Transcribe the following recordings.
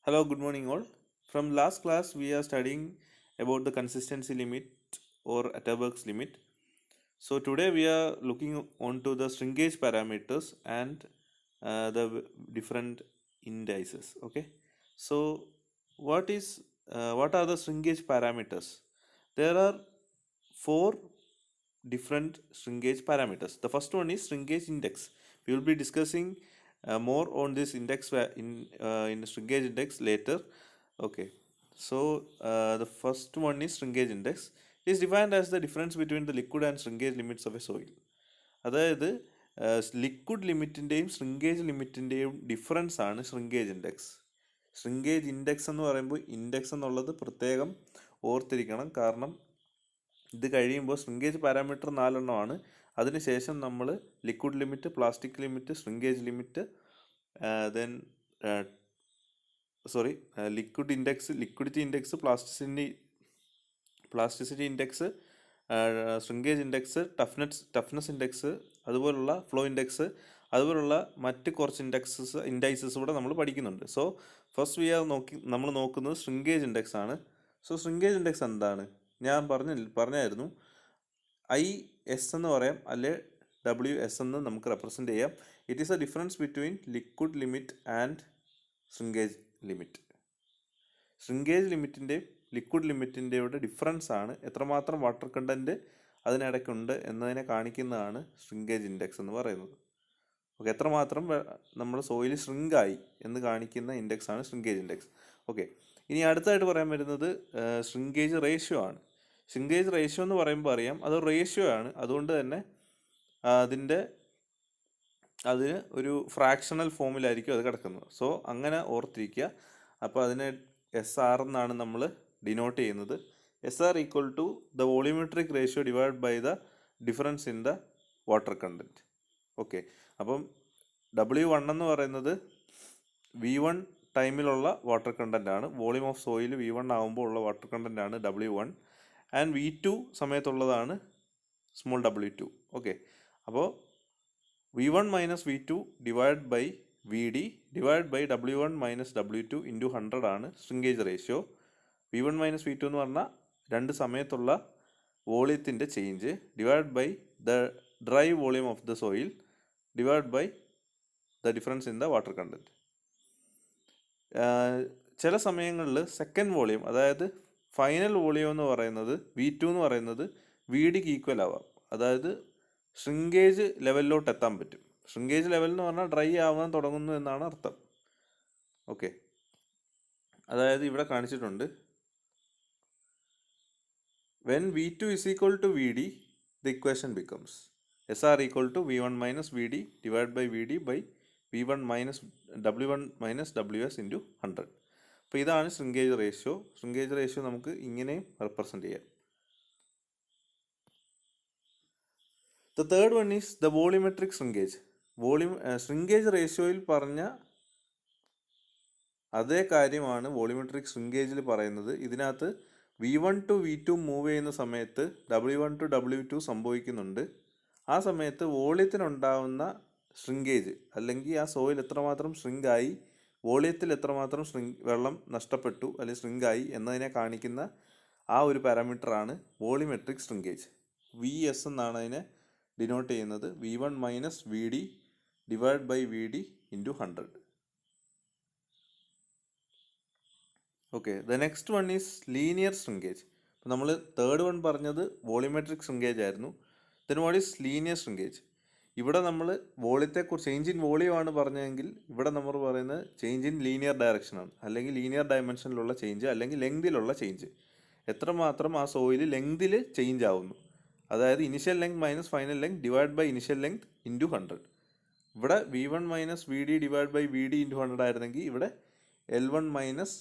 Hello, good morning all. From last class, we are studying about the consistency limit or Atterberg's limit. So today we are looking onto the shrinkage parameters and the different indices. Okay. So what are the shrinkage parameters? There are four different shrinkage parameters. The first one is shrinkage index. We will be discussing more on this index in shrinkage index later. Okay, so the first one is shrinkage index. It is defined as the difference between the liquid and shrinkage limits of a soil. അതായത് liquid ലിമിറ്റിൻ്റെയും shrinkage ലിമിറ്റിൻ്റെയും difference ആണ് shrinkage index. shrinkage index എന്ന് പറയുമ്പോൾ index എന്നുള്ളത് പ്രത്യേകം ഓർത്തിരിക്കണം. കാരണം ഇത് കഴിയുമ്പോൾ shrinkage പാരാമീറ്റർ 4 എണ്ണമാണ്. അതിനുശേഷം നമ്മൾ liquid limit, plastic limit, shrinkage limit, then liquid index, liquidity index, plasticity index, shrinkage index, toughness index, അതുപോലുള്ള ഫ്ലോ ഇൻഡെക്സ്, അതുപോലുള്ള മറ്റ് കുറച്ച് ഇൻഡൈസസ് കൂടെ നമ്മൾ പഠിക്കുന്നുണ്ട്. സോ ഫസ്റ്റ് നമ്മൾ നോക്കുന്നത് shrinkage ഇൻഡെക്സ് ആണ്. സോ shrinkage ഇൻഡെക്സ് എന്താണ്? ഞാൻ പറഞ്ഞായിരുന്നു IS എന്ന് പറയാം, അല്ലെ WS എന്ന് നമുക്ക് റെപ്രസെൻ്റ് ചെയ്യാം. It is a difference between liquid limit and shrinkage limit. shrinkage ലിമിറ്റിൻ്റെയും ലിക്വിഡ് ലിമിറ്റിൻ്റെയുടെ ഡിഫറൻസ് ആണ് എത്രമാത്രം വാട്ടർ കണ്ടൻറ്റ് അതിനിടയ്ക്കുണ്ട് എന്നതിനെ കാണിക്കുന്നതാണ് shrinkage ഇൻഡെക്സ് എന്ന് പറയുന്നത്. ഓക്കെ, എത്രമാത്രം നമ്മൾ സോയിൽ ഷ്രിങ്കായി എന്ന് കാണിക്കുന്ന ഇൻഡെക്സ് ആണ് shrinkage ഇൻഡെക്സ്. ഓക്കെ, ഇനി അടുത്തായിട്ട് പറയാൻ വരുന്നത് shrinkage റേഷ്യോ ആണ്. shrinkage റേഷ്യോ എന്ന് പറയുമ്പോൾ അറിയാം അത് റേഷ്യോ ആണ്. അതുകൊണ്ട് തന്നെ അതിന് ഒരു ഫ്രാക്ഷണൽ ഫോമിലായിരിക്കും അത് കിടക്കുന്നത്. സോ അങ്ങനെ ഓർത്തിരിക്കുക. അപ്പോൾ അതിനെ SR എന്നാണ് നമ്മൾ ഡിനോട്ട് ചെയ്യുന്നത്. SR equal to the volumetric ratio divide by the difference in the water content. Okay, അപ്പം W1 എന്ന് പറയുന്നത് V1 ടൈമിലുള്ള വാട്ടർ കണ്ടൻ്റ് ആണ്. വോളിയം ഓഫ് സോയിൽ V1 ആകുമ്പോൾ ഉള്ള വാട്ടർ കണ്ടൻ്റ് ആണ് W1. And V2 സമയത്തുള്ളതാണ് small w2. Okay, അപ്പോൾ V1 minus V2 divide by VD divide by W1 minus W2 into 100 ആണ് shrinkage ratio. V1 minus V2 എന്ന് പറഞ്ഞാൽ രണ്ട് സമയത്തുള്ള വോളിയത്തിൻ്റെ change divide by the dry volume of the soil divide by the difference in the water content. ചില സമയങ്ങളിൽ second volume, അതായത് final volume എന്ന് പറയുന്നത് V2 എന്ന് പറയുന്നത് VDക്ക് ഈക്വൽ ആവാം. അതായത് shrinkage ലെവലിലോട്ട് എത്താൻ പറ്റും. shrinkage ലെവൽ എന്ന് പറഞ്ഞാൽ ഡ്രൈ ആവാൻ തുടങ്ങുന്നു എന്നാണ് അർത്ഥം. ഓക്കെ, അതായത് ഇവിടെ കാണിച്ചിട്ടുണ്ട് when V2 is equal to VD the equation becomes SR equal to V1 minus VD divided by VD by V1 minus W1 minus WS into 100. അപ്പോൾ ഇതാണ് shrinkage റേഷ്യോ. shrinkage റേഷ്യോ നമുക്ക് ഇങ്ങനെയും റെപ്രസെൻ്റ് ചെയ്യാം. The third one is the volumetric shrinkage. shrinkage റേഷ്യോയിൽ പറഞ്ഞ അതേ കാര്യമാണ് volumetric shrinkageൽ പറയുന്നത്. ഇതിനകത്ത് V1 to V2 മൂവ് ചെയ്യുന്ന സമയത്ത് W1 to W2 സംഭവിക്കുന്നുണ്ട്. ആ സമയത്ത് വോളിയത്തിനുണ്ടാവുന്ന shrinkage, അല്ലെങ്കിൽ ആ സോയിൽ എത്രമാത്രം ഷ്രിങ്കായി, വോളിയത്തിൽ എത്രമാത്രം വെള്ളം നഷ്ടപ്പെട്ടു അല്ലെങ്കിൽ ഷ്രിങ്കായി എന്നതിനെ കാണിക്കുന്ന ആ ഒരു പാരാമീറ്ററാണ് വോളിയോമെട്രിക് shrinkage. VS എന്നാണ് അതിനെ ഡിനോട്ട് ചെയ്യുന്നത്. V1 minus VD divide by VD into 100. Okay, the next one is linear shrinkage. അപ്പോൾ നമ്മൾ തേർഡ് വൺ പറഞ്ഞത് വോളിയോമെട്രിക് shrinkage ആയിരുന്നു. Then what is linear shrinkage? ഇവിടെ നമ്മൾ വോളിയത്തെക്കുറിച്ച്, ചേഞ്ച് ഇൻ വോളിയമാണ് പറഞ്ഞതെങ്കിൽ ഇവിടെ നമ്മൾ പറയുന്നത് ചേഞ്ച് ഇൻ ലീനിയർ ഡയറക്ഷനാണ്, അല്ലെങ്കിൽ ലീനിയർ ഡയമെൻഷനിലുള്ള ചേഞ്ച്, അല്ലെങ്കിൽ ലെങ്തിലുള്ള ചേഞ്ച്. എത്രമാത്രം ആ സോയിൽ ലെങ്തിൽ ചേഞ്ച് ആവുന്നു, അതായത് initial length minus final length divide by initial length into 100. ഇവിടെ V1 minus VD divide by VD into 100 ആയിരുന്നെങ്കിൽ ഇവിടെ L1 minus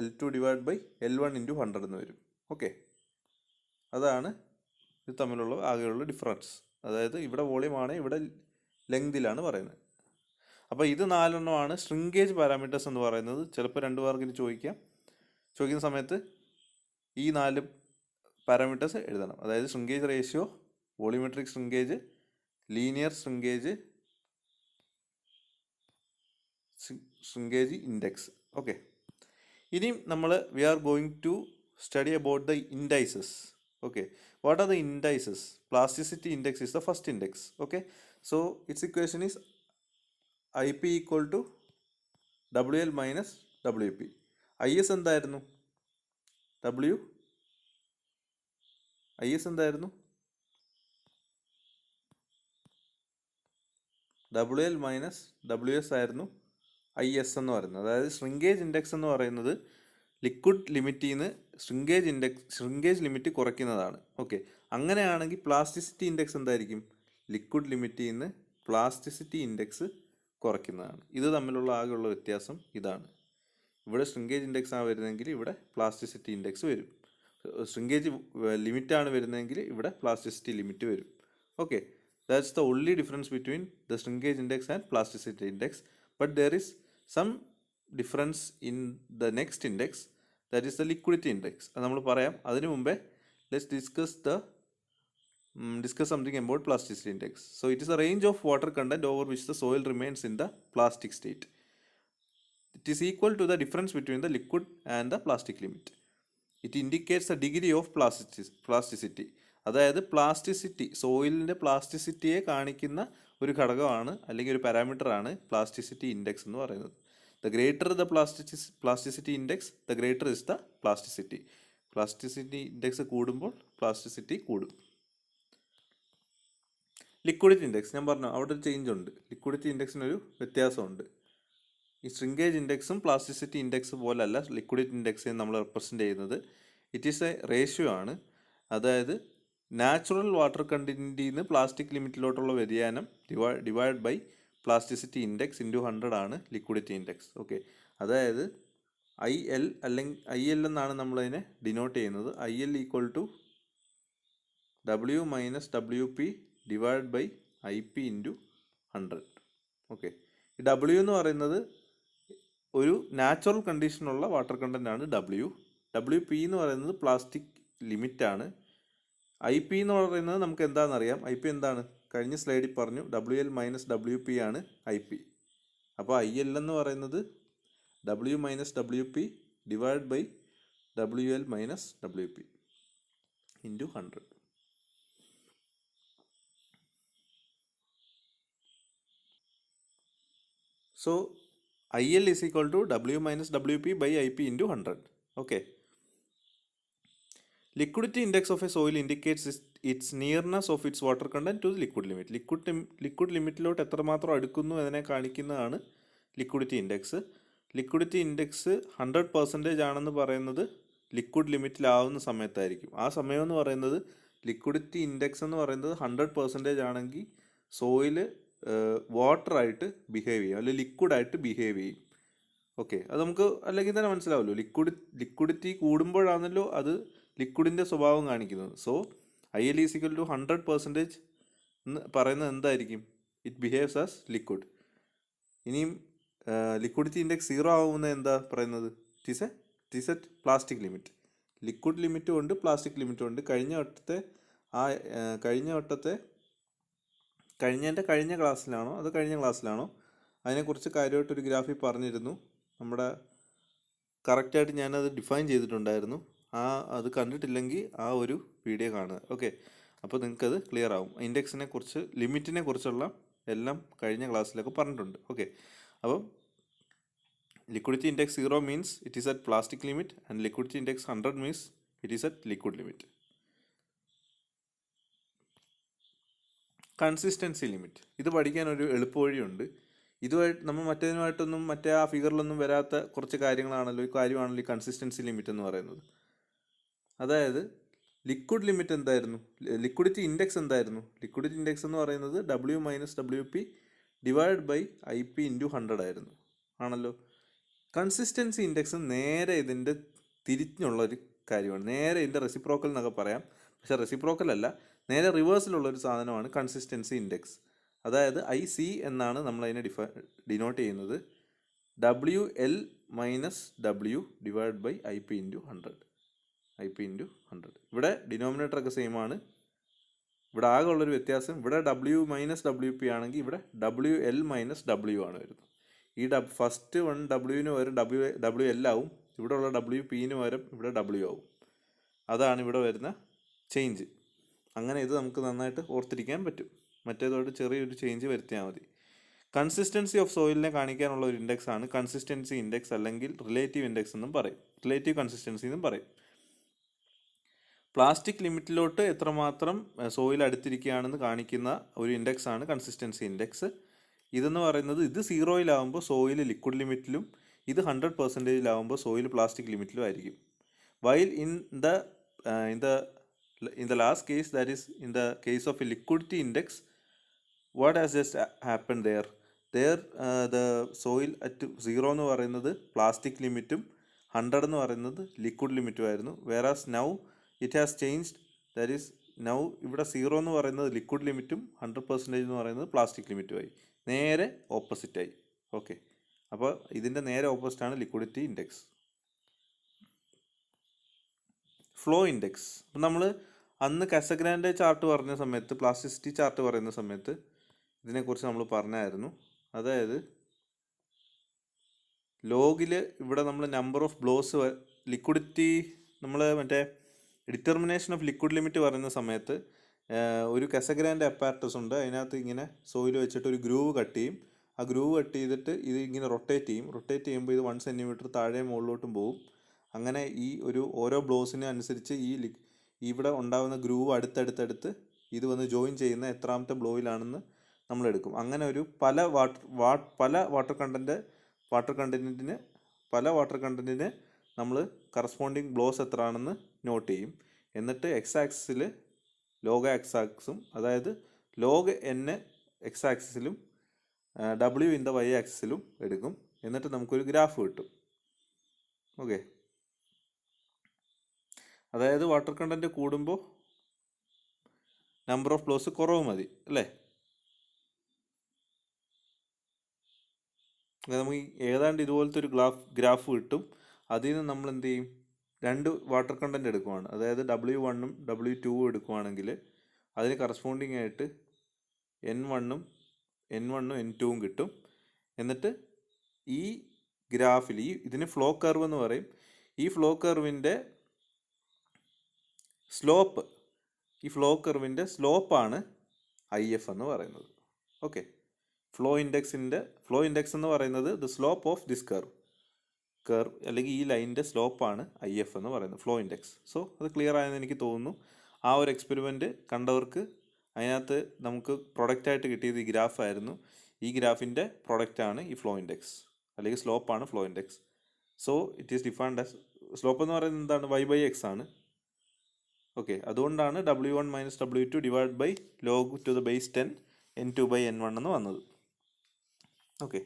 L2 divide by L1 into 100 എന്ന് വരും. ഓക്കെ, അതാണ് ഇത് തമ്മിലുള്ള ആകെയുള്ള ഡിഫറൻസ്. അതായത് ഇവിടെ വോളിയമാണ്, ഇവിടെ ലെങ്തിലാണ് പറയുന്നത്. അപ്പോൾ ഇത് 4 എണ്ണമാണ് shrinkage പാരാമീറ്റേഴ്സ് എന്ന് പറയുന്നത്. ചിലപ്പോൾ 2 മാർക്കിന് ചോദിക്കുന്ന സമയത്ത് ഈ 4 പാരാമീറ്റേഴ്സ് എഴുതണം. അതായത് shrinkage ratio, volumetric shrinkage, linear shrinkage, shrinkage index. Okay. ഇനി നമ്മൾ we are going to study about the indices. Okay, what are the indices? Plasticity index is the first index. Okay, so its equation is I P equal to W L minus W P. I S എന്തായിരുന്നു? I S എന്തായിരുന്നു? W L minus W S ആയിരുന്നു I S എന്ന് പറയുന്നത്. അതായത് shrinkage index എന്ന് പറയുന്നത് liquid ലിമിറ്റിൽ നിന്ന് shrinkage limit കുറയ്ക്കുന്നതാണ്. Okay, അങ്ങനെയാണെങ്കിൽ പ്ലാസ്റ്റിസിറ്റി ഇൻഡെക്സ് എന്തായിരിക്കും? ലിക്വിഡ് ലിമിറ്റിൽ നിന്ന് പ്ലാസ്റ്റിസിറ്റി ഇൻഡെക്സ് കുറയ്ക്കുന്നതാണ്. ഇത് തമ്മിലുള്ള ആകെയുള്ള വ്യത്യാസം ഇതാണ്. ഇവിടെ ശ്രിങ്കേജ് ഇൻഡെക്സ് ആണ് വരുന്നതെങ്കിൽ ഇവിടെ പ്ലാസ്റ്റിസിറ്റി ഇൻഡെക്സ് വരും. ശ്രിങ്കേജ് ലിമിറ്റാണ് വരുന്നതെങ്കിൽ ഇവിടെ പ്ലാസ്റ്റിസിറ്റി ലിമിറ്റ് വരും. Okay, that's the only difference between the shrinkage index and plasticity index. But there is some difference in the next index, that is the liquidity index. അത് നമ്മൾ പറയാം. അതിനു മുമ്പേ let's discuss something about plasticity index. So it is a range of water content over which the soil remains in the plastic state. It is equal to the difference between the liquid and the plastic limit. It indicates the degree of plasticity. അതായത് plasticity, സോയിലിൻ്റെ പ്ലാസ്റ്റിസിറ്റിയെ കാണിക്കുന്ന ഒരു ഘടകമാണ് അല്ലെങ്കിൽ ഒരു പാരാമീറ്ററാണ് plasticity index എന്ന് പറയുന്നത്. The greater the plasticity index, the greater is the plasticity. Plasticity index കൂടുമ്പോൾ പ്ലാസ്റ്റിസിറ്റി കൂടും. ലിക്വിഡിറ്റി ഇൻഡെക്സ് ഞാൻ പറഞ്ഞു, അവിടെ ഒരു ചേഞ്ച് ഉണ്ട്. ലിക്വിഡിറ്റി ഇൻഡെക്സിനൊരു വ്യത്യാസമുണ്ട്. ഈ ശ്രിങ്കേജ് ഇൻഡെക്സും പ്ലാസ്റ്റിസിറ്റി ഇൻഡെക്സ് പോലല്ല ലിക്വിഡിറ്റി ഇൻഡെക്സിനെ നമ്മൾ റെപ്രസെൻ്റ് ചെയ്യുന്നത്. ഇറ്റ് ഈസ് എ റേഷ്യോ ആണ്. അതായത് നാച്ചുറൽ വാട്ടർ കണ്ടൻറ്റിൽ നിന്ന് പ്ലാസ്റ്റിക് ലിമിറ്റിലോട്ടുള്ള വ്യതിയാനം divide by plasticity index into 100 ആണ് ലിക്വിഡിറ്റി ഇൻഡെക്സ്. ഓക്കെ, അതായത് ഐ എൽ എന്നാണ് നമ്മളതിനെ ഡിനോട്ട് ചെയ്യുന്നത്. I L equal to W minus W P divide by I P into 100. Okay, ഈ ഡബ്ല്യു എന്ന് പറയുന്നത് ഒരു നാച്ചുറൽ കണ്ടീഷനുള്ള വാട്ടർ കണ്ടൻ്റ് ആണ് ഡബ്ല്യു പി എന്ന് പറയുന്നത് പ്ലാസ്റ്റിക് ലിമിറ്റാണ്. ഐ പി എന്ന് പറയുന്നത് നമുക്ക് എന്താണെന്നറിയാം. ഐ പി എന്താണ്? കഴിഞ്ഞ സ്ലൈഡിൽ പറഞ്ഞു, W L minus W P ആണ് ഐ പി. അപ്പോൾ ഐ എൽ എന്ന് പറയുന്നത് W minus W P divide by W L minus W P into 100. So IL is equal to W minus WP by IP into 100. Okay. Liquidity index of a soil indicates its nearness of its water content to the liquid limit. Liquid ലിമിറ്റിലോട്ട് എത്രമാത്രം അടുക്കുന്നു അതിനെ കാണിക്കുന്നതാണ് liquidity index. Liquidity index 100% ആണെന്ന് പറയുന്നത് liquid ലിമിറ്റിലാവുന്ന സമയത്തായിരിക്കും. ആ സമയം എന്ന് പറയുന്നത് ലിക്വിഡിറ്റി ഇൻഡെക്സ് എന്ന് പറയുന്നത് 100% ആണെങ്കിൽ സോയിൽ വാട്ടറായിട്ട് ബിഹേവ് ചെയ്യും, അല്ലെങ്കിൽ ലിക്വിഡായിട്ട് ബിഹേവ് ചെയ്യും. ഓക്കെ, അത് നമുക്ക് അല്ലെങ്കിൽ തന്നെ മനസ്സിലാവുമല്ലോ. ലിക്വിഡിറ്റി കൂടുമ്പോഴാണല്ലോ അത് ലിക്വിഡിൻ്റെ സ്വഭാവം കാണിക്കുന്നത്. So I L is equal to 100% എന്ന് പറയുന്നത് എന്തായിരിക്കും? It behaves as liquid. ഇനിയും ലിക്വിഡിറ്റി ഇൻഡെക്സ് 0 ആവുന്നത് എന്താ പറയുന്നത്? It is a plastic limit. Liquid ലിമിറ്റും ഉണ്ട് പ്ലാസ്റ്റിക് ലിമിറ്റും ഉണ്ട്. കഴിഞ്ഞ ക്ലാസ്സിലാണോ അത് കഴിഞ്ഞ ക്ലാസ്സിലാണോ അതിനെക്കുറിച്ച് കാര്യമായിട്ടൊരു ഗ്രാഫിൽ പറഞ്ഞിരുന്നു. നമ്മുടെ കറക്റ്റായിട്ട് ഞാനത് ഡിഫൈൻ ചെയ്തിട്ടുണ്ടായിരുന്നു. അത് കണ്ടിട്ടില്ലെങ്കിൽ ആ ഒരു വീഡിയോ കാണുക. ഓക്കെ, അപ്പോൾ നിങ്ങൾക്കത് ക്ലിയർ ആവും. ഇൻഡെക്സിനെ കുറിച്ച്, ലിമിറ്റിനെ കുറിച്ചുള്ള എല്ലാം കഴിഞ്ഞ ക്ലാസ്സിലൊക്കെ പറഞ്ഞിട്ടുണ്ട്. ഓക്കെ, അപ്പം liquidity index 0 means it is at plastic limit and liquidity index 100 means it is at liquid limit. Consistency limit, ഇത് പഠിക്കാനൊരു എളുപ്പവഴിയുണ്ട്. ഇതുമായിട്ട് നമ്മൾ മറ്റേ ആ ഫിഗറിലൊന്നും വരാത്ത കുറച്ച് കാര്യങ്ങളാണല്ലോ ഈ കൺസിസ്റ്റൻസി ലിമിറ്റ് എന്ന് പറയുന്നത്. അതായത് ലിക്വിഡ് ലിമിറ്റ് എന്തായിരുന്നു? ലിക്വിഡിറ്റി ഇൻഡെക്സ് എന്തായിരുന്നു? ലിക്വിഡിറ്റി ഇൻഡെക്സ് എന്ന് പറയുന്നത് W minus W P divide by I P into 100 ആയിരുന്നു, ആണല്ലോ. കൺസിസ്റ്റൻസി ഇൻഡെക്സ് നേരെ ഇതിൻ്റെ തിരിഞ്ഞുള്ളൊരു കാര്യമാണ്. നേരെ ഇതിൻ്റെ റെസിപ്രോക്കൽ എന്നൊക്കെ പറയാം, പക്ഷേ റെസിപ്രോക്കൽ അല്ല, നേരെ റിവേഴ്സിലുള്ളൊരു സാധനമാണ് കൺസിസ്റ്റൻസി ഇൻഡെക്സ്. അതായത് IC എന്നാണ് നമ്മളതിനെ ഡിനോട്ട് ചെയ്യുന്നത്. W L minus W divide by I P into 100. ഇവിടെ ഡിനോമിനേറ്ററൊക്കെ സെയിം ആണ്. ഇവിടെ ആകെ ഉള്ളൊരു വ്യത്യാസം, ഇവിടെ ഡബ്ല്യു മൈനസ് ഡബ്ല്യു പി ആണെങ്കിൽ ഇവിടെ ഡബ്ല്യു എൽ മൈനസ് ഡബ്ല്യു ആണ് വരുന്നത്. ഈ ഫസ്റ്റ് വൺ ഡബ്ല്യുവിന് പകരം ഡബ്ല്യു എൽ ആവും, ഇവിടെ ഉള്ള ഡബ്ല്യു പിന് പകരം ഇവിടെ ഡബ്ല്യു ആവും. അതാണ് ഇവിടെ വരുന്ന ചേഞ്ച്. അങ്ങനെ ഇത് നമുക്ക് നന്നായിട്ട് ഓർത്തിരിക്കാൻ പറ്റും. മറ്റേതോട് ചെറിയൊരു ചേഞ്ച് വരുത്തിയാൽ മതി. കൺസിസ്റ്റൻസി ഓഫ് സോയിലിനെ കാണിക്കാനുള്ള ഒരു ഇൻഡെക്സ് ആണ് കൺസിസ്റ്റൻസി ഇൻഡെക്സ്, അല്ലെങ്കിൽ റിലേറ്റീവ് ഇൻഡെക്സ് എന്നും പറയും, റിലേറ്റീവ് കൺസിസ്റ്റൻസി എന്നും പറയും. പ്ലാസ്റ്റിക് ലിമിറ്റിലോട്ട് എത്രമാത്രം സോയിൽ അടുത്തിരിക്കുകയാണെന്ന് കാണിക്കുന്ന ഒരു ഇൻഡെക്സ് ആണ് കൺസിസ്റ്റൻസി ഇൻഡെക്സ്. ഇതെന്ന് പറയുന്നത് ഇത് 0-ലാവുമ്പോൾ സോയിൽ ലിക്വിഡ് ലിമിറ്റിലും ഇത് 100%-ലാവുമ്പോൾ സോയിൽ പ്ലാസ്റ്റിക് ലിമിറ്റിലും ആയിരിക്കും. While in the last case, that is in the case of a liquidity index, what has just happened there? The soil at 0 എന്ന് പറയുന്നത് പ്ലാസ്റ്റിക് ലിമിറ്റും 100 എന്ന് പറയുന്നത് ലിക്വിഡ് ലിമിറ്റും ആയിരുന്നു. whereas now it has changed, that is now ഇവിടെ 0 എന്ന് പറയുന്നത് ലിക്വിഡ് ലിമിറ്റും 100% എന്ന് പറയുന്നത് പ്ലാസ്റ്റിക് ലിമിറ്റുമായി നേരെ ഓപ്പോസിറ്റായി. ഓക്കെ, അപ്പോൾ ഇതിൻ്റെ നേരെ ഓപ്പോസിറ്റാണ് ലിക്വിഡിറ്റി ഇൻഡെക്സ്. ഫ്ലോ ഇൻഡെക്സ്, അപ്പം നമ്മൾ അന്ന് കസഗ്രാൻഡ് ചാർട്ട് പറഞ്ഞ സമയത്ത്, പ്ലാസ്റ്റിസിറ്റി ചാർട്ട് പറയുന്ന സമയത്ത് ഇതിനെക്കുറിച്ച് നമ്മൾ പറഞ്ഞായിരുന്നു. അതായത് ലോഗിൽ ഇവിടെ നമ്മൾ നമ്പർ ഓഫ് ബ്ലോസ്, ലിക്വിഡിറ്റി, നമ്മൾ മറ്റേ ഡിറ്റർമിനേഷൻ ഓഫ് ലിക്വിഡ് ലിമിറ്റ് പറയുന്ന സമയത്ത് ഒരു കസഗ്രാൻഡ് അപ്പാരറ്റസ് ഉണ്ട്. അതിനകത്ത് ഇങ്ങനെ സോയിൽ വെച്ചിട്ട് ഒരു ഗ്രൂവ് കട്ട് ചെയ്യും. ആ ഗ്രൂവ് കട്ട് ചെയ്തിട്ട് ഇത് ഇങ്ങനെ റൊട്ടേറ്റ് ചെയ്യും. റൊട്ടേറ്റ് ചെയ്യുമ്പോൾ ഇത് 1 സെൻറ്റിമീറ്റർ താഴെ മുകളിലോട്ടും പോകും. അങ്ങനെ ഈ ഓരോ ബ്ലോസിന് അനുസരിച്ച് ഇവിടെ ഉണ്ടാകുന്ന ഗ്രൂവ് അടുത്തടുത്തടുത്ത് ഇത് വന്ന് ജോയിൻ ചെയ്യുന്ന എത്രാമത്തെ ബ്ലോയിലാണെന്ന് നമ്മൾ എടുക്കും. അങ്ങനെ ഒരു പല വാട്ടർ കണ്ടൻറ്റിന് നമ്മൾ കറസ്പോണ്ടിങ് ബ്ലോസ് എത്ര ആണെന്ന് നോട്ട് ചെയ്യും. എന്നിട്ട് എക്സ് ആക്സിസിൽ ലോഗ് എക്സ് ആക്സിസും, അതായത് ലോഗ് എൻ എക്സ് ആക്സിസിലും ഡബ്ല്യു ഇൻ ദ വൈ ആക്സിസിലും എടുക്കും. എന്നിട്ട് നമുക്കൊരു ഗ്രാഫ് കിട്ടും. ഓക്കെ, അതായത് വാട്ടർ കണ്ടൻറ്റ് കൂടുമ്പോൾ നമ്പർ ഓഫ് ബ്ലോസ് കുറവ് മതി അല്ലേ. നമുക്ക് ഏതാണ്ട് ഇതുപോലത്തെ ഒരു ഗ്രാഫ് കിട്ടും. അതിൽ നിന്ന് നമ്മൾ എന്ത് ചെയ്യും, 2 വാട്ടർ കണ്ടൻറ്റ് എടുക്കുവാണ്, അതായത് W1ഉം W2ഉം എടുക്കുവാണെങ്കിൽ അതിന് കറസ്പോണ്ടിങ് ആയിട്ട് N1ഉം N2ഉം കിട്ടും. എന്നിട്ട് ഈ ഗ്രാഫിൽ ഇതിന് ഫ്ലോ കർവ് എന്ന് പറയും. ഈ ഫ്ലോ കർവിൻ്റെ സ്ലോപ്പാണ് IF എന്ന് പറയുന്നത്. ഓക്കെ, ഫ്ലോ ഇൻഡെക്സ് എന്ന് പറയുന്നത് the slope of this curve അല്ലെങ്കിൽ ഈ ലൈനിൻ്റെ സ്ലോപ്പാണ് IF എന്ന് പറയുന്നത്, ഫ്ലോ ഇൻഡെക്സ്. സോ അത് ക്ലിയർ ആയെന്ന് എനിക്ക് തോന്നുന്നു. ആ ഒരു എക്സ്പെരിമെൻറ്റ് കണ്ടവർക്ക് അതിനകത്ത് നമുക്ക് പ്രൊഡക്റ്റായിട്ട് കിട്ടിയത് ഈ ഗ്രാഫായിരുന്നു. ഈ ഗ്രാഫിൻ്റെ പ്രൊഡക്റ്റാണ് ഈ ഫ്ലോ ഇൻഡെക്സ്, അല്ലെങ്കിൽ സ്ലോപ്പാണ് flow index. So it is defined as, slope എന്ന് പറയുന്നത് എന്താണ്, y/x ആണ്. ഓക്കെ, അതുകൊണ്ടാണ് W1 - W2 divide by log to the base 10 N2/N1 എന്ന് വന്നത്. Okay,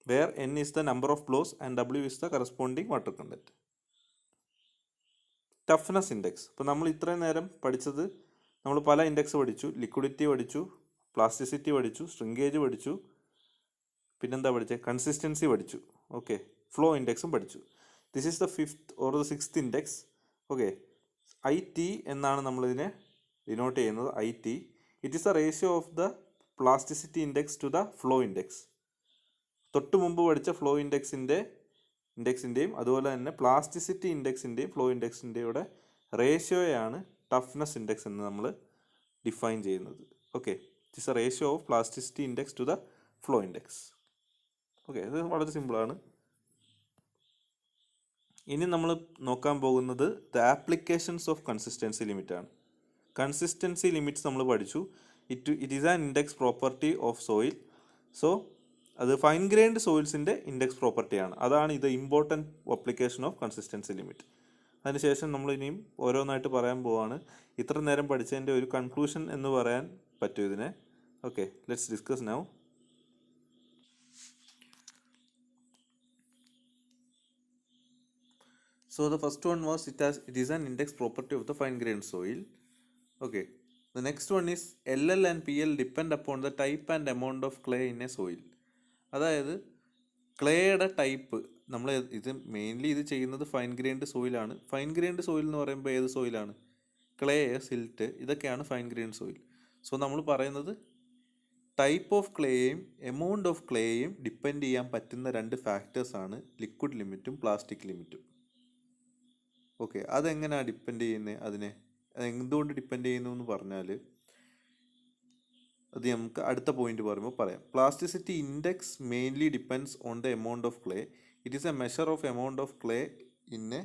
where N is the number of blows and W is the corresponding water content. Toughness index, ഇപ്പോൾ നമ്മൾ ഇത്രയും നേരം പഠിച്ചത്, നമ്മൾ പല ഇൻഡെക്സ് പഠിച്ചു. ലിക്വിഡിറ്റി പഠിച്ചു, പ്ലാസ്റ്റിസിറ്റി പഠിച്ചു, സ്ട്രിങ്കേജ് പഠിച്ചു, പിന്നെന്താ പഠിച്ചത്, കൺസിസ്റ്റൻസി പഠിച്ചു. ഓക്കെ, ഫ്ലോ ഇൻഡെക്സും പഠിച്ചു. This is the 5th or the 6th index. Okay, IT എന്നാണ് നമ്മളിതിനെ ഡിനോട്ട് ചെയ്യുന്നത്. IT, it is the ratio of the plasticity index to the flow index. തൊട്ട് മുമ്പ് പഠിച്ച ഫ്ലോ ഇൻഡെക്സിൻ്റെയും അതുപോലെ തന്നെ പ്ലാസ്റ്റിസിറ്റി ഇൻഡെക്സിൻ്റെയും ഫ്ലോ ഇൻഡെക്സിൻ്റെയുടെ റേഷ്യോയാണ് ടഫ്നെസ് ഇൻഡെക്സ് എന്ന് നമ്മൾ ഡിഫൈൻ ചെയ്യുന്നത്. Okay, it is A ratio of plasticity index to the flow index. Okay, ഇത് വളരെ സിമ്പിളാണ്. ഇനി നമ്മൾ നോക്കാൻ പോകുന്നത് ദ ആപ്ലിക്കേഷൻസ് ഓഫ് കൺസിസ്റ്റൻസി ലിമിറ്റാണ്. കൺസിസ്റ്റൻസി ലിമിറ്റ്സ് നമ്മൾ പഠിച്ചു. It is an index property of soil. So അത് ഫൈൻ ഗ്രെയിൻഡ് സോയിൽസിൻ്റെ ഇൻഡെക്സ് പ്രോപ്പർട്ടിയാണ്. അതാണ് ഇത് important application of consistency limit. അതിനുശേഷം നമ്മൾ ഇനിയും ഓരോന്നായിട്ട് പറയാൻ പോവാണ്. ഇത്ര നേരം പഠിച്ചതിൻ്റെ ഒരു കൺക്ലൂഷൻ എന്ന് പറയാൻ പറ്റും ഇതിനെ. Okay, let's discuss now. So the first one was it is an index property of the fine grained soil. Okay, the next one is LL and PL depend upon the type and amount of clay in a soil. അതായത് ക്ലേയുടെ type, നമ്മൾ ഇത് mainly ഇത് ചെയ്യുന്നത് fine grained സോയിലാണ്. Fine grained soil എന്ന് പറയുമ്പോൾ ഏത് സോയിലാണ്, ക്ലേ, സിൽട്ട്, ഇതൊക്കെയാണ് ഫൈൻ ഗ്രെയിൻഡ് സോയിൽ. സോ നമ്മൾ പറയുന്നത് ടൈപ്പ് ഓഫ് ക്ലേയും എമൗണ്ട് ഓഫ് ക്ലേയും ഡിപ്പെൻഡ് ചെയ്യാൻ പറ്റുന്ന രണ്ട് ഫാക്ടേഴ്സാണ് ലിക്വിഡ് ലിമിറ്റും പ്ലാസ്റ്റിക് ലിമിറ്റും. ഓക്കെ, അതെങ്ങനെയാണ് ഡിപ്പെൻഡ് ചെയ്യുന്നത്? അത് എന്തുകൊണ്ട് ഡിപ്പെൻഡ് ചെയ്യുന്നു എന്ന് പറഞ്ഞാൽ അത് നമുക്ക് അടുത്ത പോയിന്റ് പറയുമ്പോൾ പറയാം. Plasticity index mainly depends on the amount of clay. It is A measure of amount of clay in A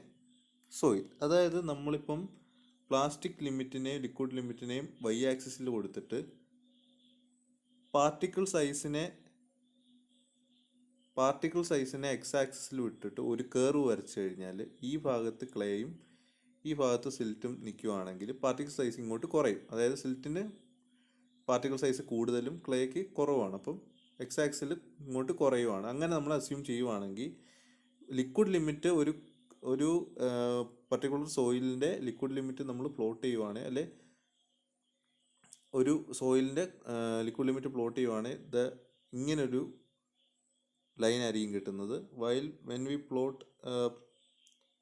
soil. അതായത് നമ്മളിപ്പം പ്ലാസ്റ്റിക് ലിമിറ്റിനെയും ലിക്വിഡ് ലിമിറ്റിനെയും വൈ ആക്സിസിൽ കൊടുത്തിട്ട് പാർട്ടിക്കിൾ സൈസിനെ എക്സ് ആക്സിസിൽ വിട്ടിട്ട് ഒരു കേർവ് വരച്ചു കഴിഞ്ഞാൽ ഈ ഭാഗത്ത് ക്ലേയും ഈ ഭാഗത്ത് സിൽറ്റും നിൽക്കുകയാണെങ്കിൽ പാർട്ടിക്കിൾ സൈസ് ഇങ്ങോട്ട് കുറയും. അതായത് സിൽറ്റിന് പാർട്ടിക്കിൾ സൈസ് കൂടുതലും ക്ലേക്ക് കുറവാണ്. അപ്പം എക്സ് ആക്സിൽ ഇങ്ങോട്ട് കുറയുവാണ്. അങ്ങനെ നമ്മൾ അസ്യൂം ചെയ്യുവാണെങ്കിൽ ലിക്വിഡ് ലിമിറ്റ് ഒരു പർട്ടിക്കുലർ സോയിലിൻ്റെ ലിക്വിഡ് ലിമിറ്റ് നമ്മൾ പ്ലോട്ട് ചെയ്യുവാണ്, അല്ലെ ഒരു സോയിലിൻ്റെ ലിക്വിഡ് ലിമിറ്റ് പ്ലോട്ട് ചെയ്യുവാണെങ്കിൽ ഇങ്ങനൊരു ലൈൻ ആയിരിക്കും കിട്ടുന്നത്. While when we plot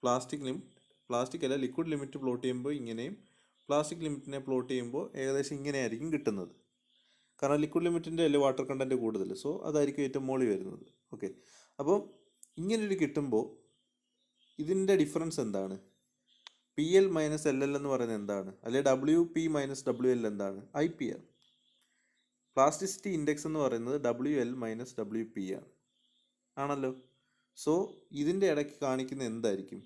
plastic അല്ല ലിക്വിഡ് ലിമിറ്റ് പ്ലോട്ട് ചെയ്യുമ്പോൾ ഇങ്ങനെയും പ്ലാസ്റ്റിക് ലിമിറ്റിനെ പ്ലോട്ട് ചെയ്യുമ്പോൾ ഏകദേശം ഇങ്ങനെയായിരിക്കും കിട്ടുന്നത്. കാരണം ലിക്വിഡ് ലിമിറ്റിൻ്റെ അല്ലേ വാട്ടർ കണ്ടൻറ്റ് കൂടുതൽ, സോ അതായിരിക്കും ഏറ്റവും മുകളിൽ വരുന്നത്. ഓക്കെ, അപ്പോൾ ഇങ്ങനൊരു കിട്ടുമ്പോൾ ഇതിൻ്റെ ഡിഫറൻസ് എന്താണ്? P L minus L L എന്ന് പറയുന്നത് എന്താണ്? അല്ലെ W P minus W L എന്താണ്? ഐ പി ആണ്. പ്ലാസ്റ്റിസിറ്റി ഇൻഡെക്സ് എന്ന് പറയുന്നത് W L minus W P ആണല്ലോ. സോ ഇതിൻ്റെ ഇടയ്ക്ക് കാണിക്കുന്ന എന്തായിരിക്കും?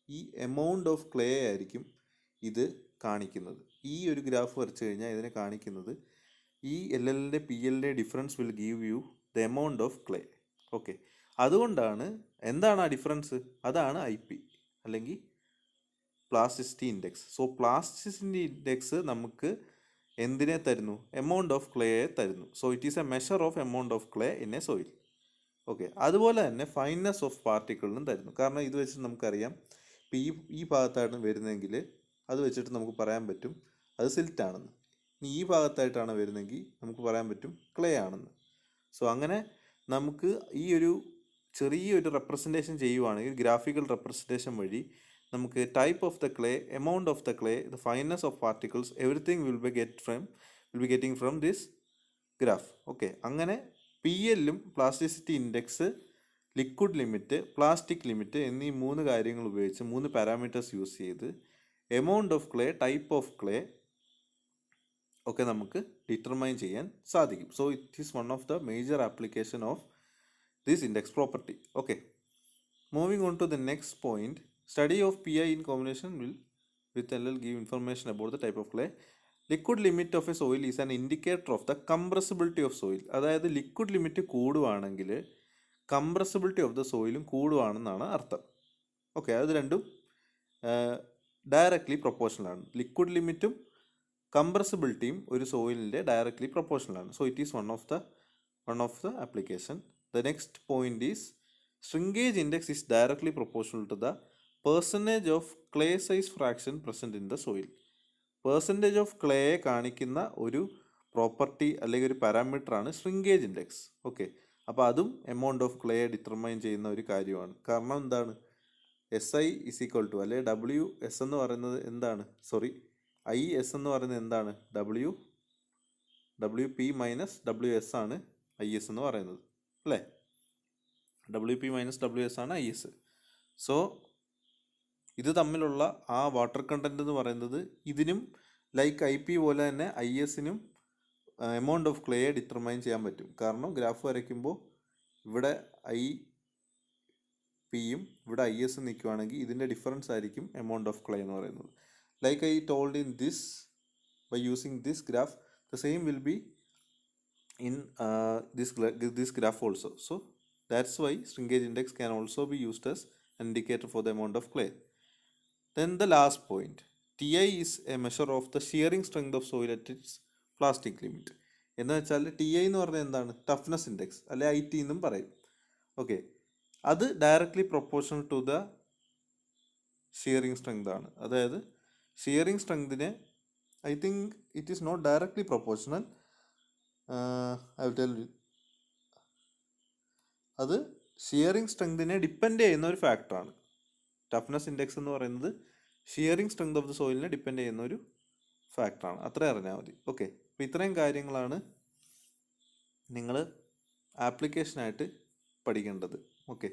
ഈ എമൗണ്ട് ഓഫ് ക്ലേ ആയിരിക്കും ഇത് കാണിക്കുന്നത്. ഈ ഒരു ഗ്രാഫ് വരച്ചു കഴിഞ്ഞാൽ ഇതിനെ കാണിക്കുന്നത് ഈ എൽ എല്ലിൻ്റെ പി എല്ലിൻ്റെ difference will give you the amount of clay. Okay, അതുകൊണ്ടാണ് എന്താണ് ആ ഡിഫറൻസ്? അതാണ് ഐ പി അല്ലെങ്കിൽ plasticity index. So plasticity index നമുക്ക് എന്തിനെ തരുന്നു? എമൗണ്ട് ഓഫ് ക്ലേയെ തരുന്നു. So it is A measure of amount of clay in A soil. Okay, അതുപോലെ തന്നെ ഫൈനസ് ഓഫ് പാർട്ടിക്കിളിനും തരുന്നു. കാരണം ഇത് വെച്ചിട്ട് നമുക്കറിയാം ഇപ്പം ഈ ഭാഗത്താണ് വരുന്നതെങ്കിൽ അത് വെച്ചിട്ട് നമുക്ക് പറയാൻ പറ്റും അത് സിൽറ്റ് ആണെന്ന്. ഇനി ഈ ഭാഗത്തായിട്ടാണ് വരുന്നതെങ്കിൽ നമുക്ക് പറയാൻ പറ്റും ക്ലേ ആണെന്ന്. സോ അങ്ങനെ നമുക്ക് ഈ ഒരു ചെറിയൊരു റെപ്രസെൻറ്റേഷൻ ചെയ്യുവാണെങ്കിൽ ഗ്രാഫിക്കൽ റെപ്രസെൻറ്റേഷൻ വഴി നമുക്ക് type of the clay, amount of the clay, the fineness of particles, everything will be getting from this graph. Okay, അങ്ങനെ പി എല്ലും plasticity index, liquid limit, plastic limit എന്നീ മൂന്ന് കാര്യങ്ങൾ ഉപയോഗിച്ച്, മൂന്ന് പാരാമീറ്റേഴ്സ് യൂസ് ചെയ്ത് amount of clay, type of clay ഒക്കെ നമുക്ക് ഡിറ്റർമൈൻ ചെയ്യാൻ സാധിക്കും. So it is one of the major application of this index property. Okay, moving on to the next point. Study of PI in combination with LL give information about the type of clay. Liquid limit of a soil is an indicator of the compressibility of soil. അതായത് liquid limit കൂടുവാണെങ്കിൽ compressibility of the സോയിലും കൂടുവാണെന്നാണ് അർത്ഥം. Okay, അത് രണ്ടും directly പ്രൊപ്പോർഷണലാണ്. Liquid ലിമിറ്റും കംപ്രസിബിലിറ്റിയും ഒരു സോയിലിൻ്റെ ഡയറക്ട്ലി പ്രൊപ്പോർഷണലാണ്. So it is one of the application. The next point is shrinkage index is directly proportional to the percentage of clay size fraction present in the soil. Percentage of ക്ലേയെ കാണിക്കുന്ന ഒരു property അല്ലെങ്കിൽ ഒരു parameter ആണ് shrinkage index. Okay, അപ്പോൾ അതും amount of ക്ലേയെ determine ചെയ്യുന്ന ഒരു കാര്യമാണ്. കാരണം എന്താണ്? S I is equal to അല്ലെ ഡബ്ല്യു എസ് എന്ന് പറയുന്നത് എന്താണ്? ഐ എസ് എന്ന് പറയുന്നത് എന്താണ്? W P minus W S ആണ് ഐ എസ് എന്ന് പറയുന്നത്, അല്ലേ? W P minus W S ആണ് ഐ എസ്. സോ ഇത് തമ്മിലുള്ള ആ വാട്ടർ കണ്ടൻറ്റ് എന്ന് പറയുന്നത് ഇതിനും ലൈക്ക് ഐ പി പോലെ തന്നെ ഐ എസിനും എമൗണ്ട് ഓഫ് ക്ലേയെ ഡിറ്റർമൈൻ ചെയ്യാൻ പറ്റും. കാരണം ഗ്രാഫ് വരയ്ക്കുമ്പോൾ ഇവിടെ ഐ പിയും ഇവിടെ ഐ എസും നിൽക്കുകയാണെങ്കിൽ ഇതിൻ്റെ ഡിഫറൻസ് ആയിരിക്കും എമൗണ്ട് ഓഫ് ക്ലേ എന്ന് പറയുന്നത്. Like I told in this, by using this graph the same will be in this graph also. So that's why shrinkage index can also be used as an indicator for the amount of clay. Then the last point, TI is a measure of the shearing strength of soil at its plastic limit. എന്ന് വെച്ചാൽ T I എന്ന് പറഞ്ഞാൽ എന്താണ്? Toughness index അല്ലെ I T എന്നും പറയും. Okay, അത് directly proportional to the shearing strength ആണ്. അതായത് ഷിയറിംഗ് സ്ട്രെങ്തിന് I think it is not directly proportional. I will tell you. അത് ഷിയറിംഗ് സ്ട്രെങ്തിനെ ഡിപ്പെൻഡ് ചെയ്യുന്ന ഒരു ഫാക്ടറാണ്. ടഫ്നെസ് ഇൻഡെക്സ് എന്ന് പറയുന്നത് ഷിയറിംഗ് സ്ട്രെങ്ത് ഓഫ് ദ സോയിലിനെ ഡിപ്പെൻഡ് ചെയ്യുന്ന ഒരു ഫാക്ടറാണ്. അത്രയും അറിഞ്ഞാൽ മതി. ഓക്കെ, അപ്പോൾ ഇത്രയും കാര്യങ്ങളാണ് നിങ്ങൾ ആപ്ലിക്കേഷനായിട്ട് പഠിക്കേണ്ടത്. ഓക്കെ.